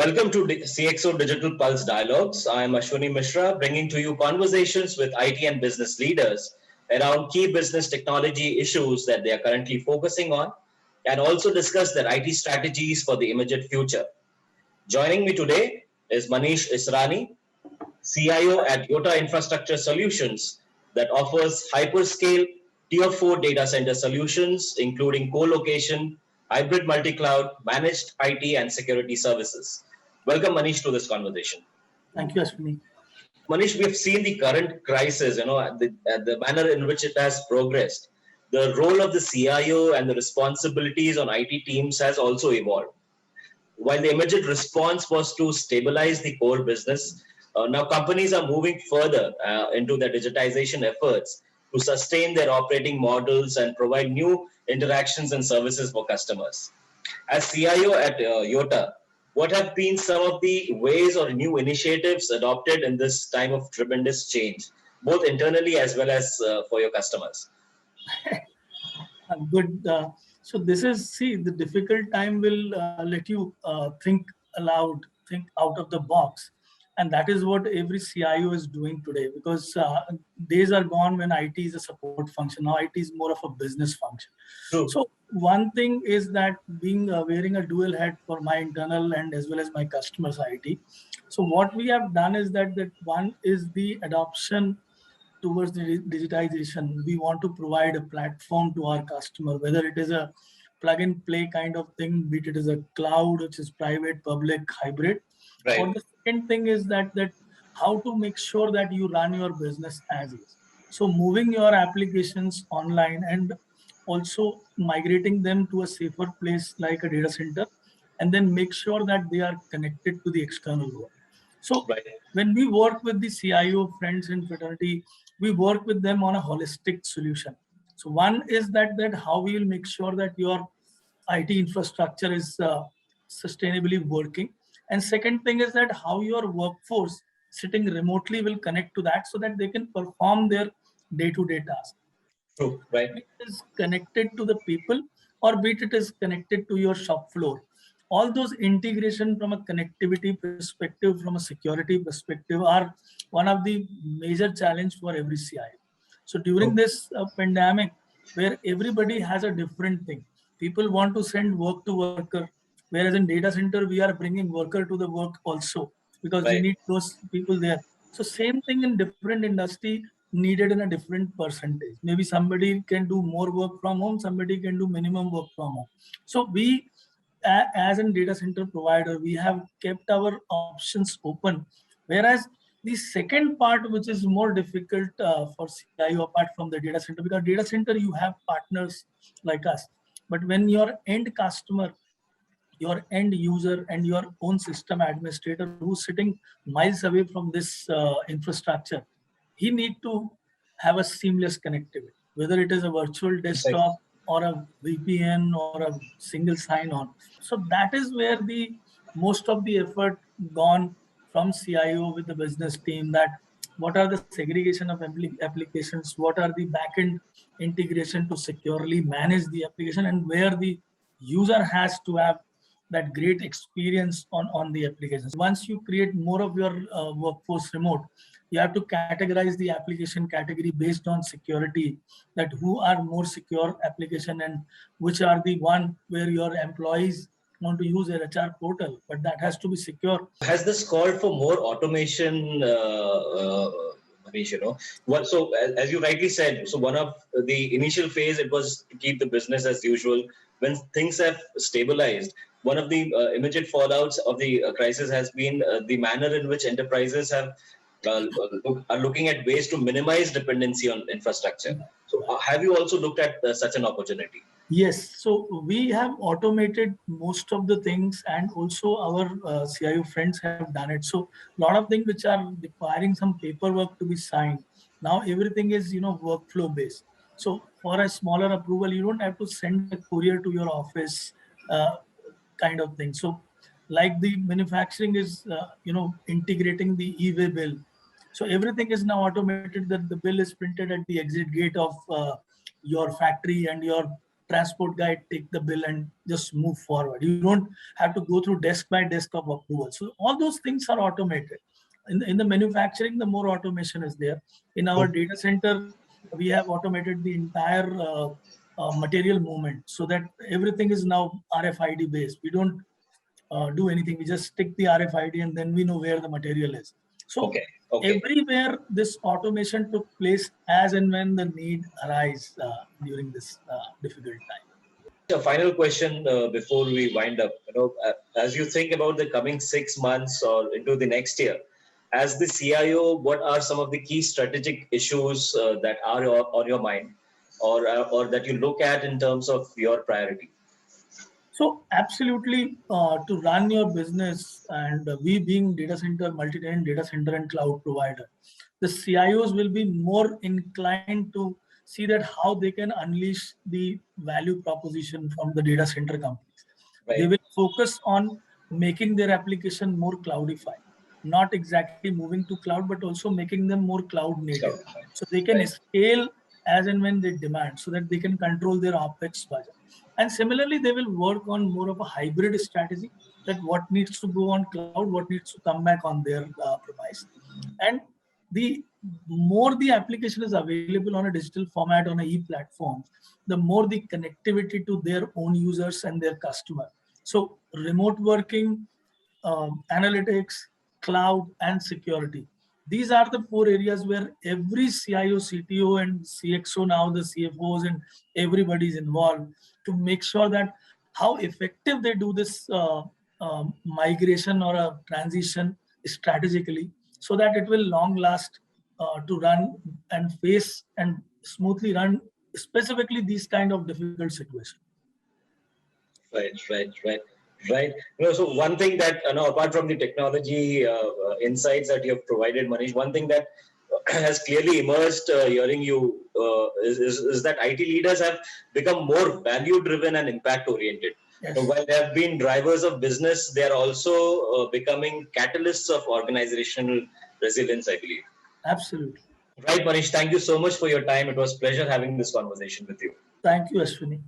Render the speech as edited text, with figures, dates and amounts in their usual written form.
Welcome to CXO Digital Pulse Dialogues. I am Ashwani Mishra, bringing to you conversations with IT and business leaders around key business technology issues that they are currently focusing on, and also discuss their IT strategies for the immediate future. Joining me today is Manish Israni, CIO at Yotta Infrastructure Solutions, that offers hyperscale Tier 4 data center solutions, including co-location, hybrid multi-cloud, managed IT, and security services. Welcome, Manish, to this conversation. Thank you, Ashwani. Manish, we have seen the current crisis, the manner in which it has progressed. The role of the CIO and the responsibilities on IT teams has also evolved. While the immediate response was to stabilize the core business, now companies are moving further into their digitization efforts to sustain their operating models and provide new interactions and services for customers. As CIO at Yotta, what have been some of the ways or new initiatives adopted in this time of tremendous change, both internally as well as for your customers? Good. So this is, the difficult time will let you think aloud, think out of the box. And that is what every CIO is doing today, because days are gone when IT is a support function. Now IT is more of a business function. True. So one thing is that being wearing a dual hat for my internal and as well as my customers' IT. So what we have done is that one is the adoption towards the digitization. We want to provide a platform to our customer, whether it is a plug and play kind of thing, be it is a cloud, which is private, public, hybrid. Right. Or the second thing is that how to make sure that you run your business as is. So moving your applications online and also migrating them to a safer place like a data center, and then make sure that they are connected to the external world. So Right. when we work with the CIO friends in fraternity, we work with them on a holistic solution. So one is that how we will make sure that your IT infrastructure is sustainably working. And second thing is that how your workforce sitting remotely will connect to that so that they can perform their day-to-day tasks. True. Right. It is connected to the people, or be it is connected to your shop floor. All those integration from a connectivity perspective, from a security perspective, are one of the major challenge for every CIO. So during this pandemic, where everybody has a different thing, people want to send work to worker, whereas in data center we are bringing worker to the work also, because we Right. need those people there. So same thing in different industry, needed in a different percentage. Maybe somebody can do more work from home, somebody can do minimum work from home. So we, as a data center provider, we have kept our options open. Whereas the second part, which is more difficult for CIO apart from the data center, because data center you have partners like us, but when your end customer, your end user, and your own system administrator who's sitting miles away from this infrastructure, he need to have a seamless connectivity, whether it is a virtual desktop or a VPN or a single sign-on. So that is where the most of the effort gone from CIO with the business team, that what are the segregation of applications, what are the backend integration to securely manage the application, and where the user has to have that great experience on the applications. Once you create more of your workforce remote, you have to categorize the application category based on security, that who are more secure application and which are the one where your employees want to use their HR portal, but that has to be secure. Has this called for more automation, Manish? So as you rightly said, so one of the initial phase, it was to keep the business as usual. When things have stabilized, one of the immediate fallouts of the crisis has been the manner in which enterprises have are looking at ways to minimize dependency on infrastructure. So have you also looked at such an opportunity? Yes, so we have automated most of the things, and also our CIO friends have done it. So a lot of things which are requiring some paperwork to be signed, now everything is workflow based. So for a smaller approval, you don't have to send a courier to your office, kind of thing. So like the manufacturing is integrating the e-way bill. So everything is now automated, that the bill is printed at the exit gate of your factory, and your transport guy take the bill and just move forward. You don't have to go through desk by desk of approval. So all those things are automated. In the manufacturing, the more automation is there. In our data center, we have automated the entire material movement so that everything is now RFID based. We don't do anything. We just stick the RFID and then we know where the material is. So everywhere this automation took place as and when the need arise during this difficult time. A final question before we wind up. As you think about the coming 6 months or into the next year, as the CIO, what are some of the key strategic issues that are on your mind, or that you look at in terms of your priority? So absolutely, to run your business, and we being data center, multi-tenant data center and cloud provider, the CIOs will be more inclined to see that how they can unleash the value proposition from the data center companies. Right. They will focus on making their application more cloudified, not exactly moving to cloud, but also making them more cloud native. So they can scale as and when they demand, so that they can control their OpEx budget. And similarly, they will work on more of a hybrid strategy, that what needs to go on cloud, what needs to come back on their premise. And the more the application is available on a digital format on a e-platform, the more the connectivity to their own users and their customer. So remote working, analytics, cloud, and security. These are the 4 areas where every CIO, CTO, and CXO, now the CFOs, and everybody is involved to make sure that how effective they do this migration or a transition strategically, so that it will long last to run and face and smoothly run specifically these kind of difficult situations. Right. So one thing that, apart from the technology insights that you have provided, Manish, one thing that has clearly emerged hearing you is that IT leaders have become more value-driven and impact-oriented. Yes. So while they have been drivers of business, they are also becoming catalysts of organizational resilience, I believe. Absolutely. Right, Manish. Thank you so much for your time. It was a pleasure having this conversation with you. Thank you, Ashwani.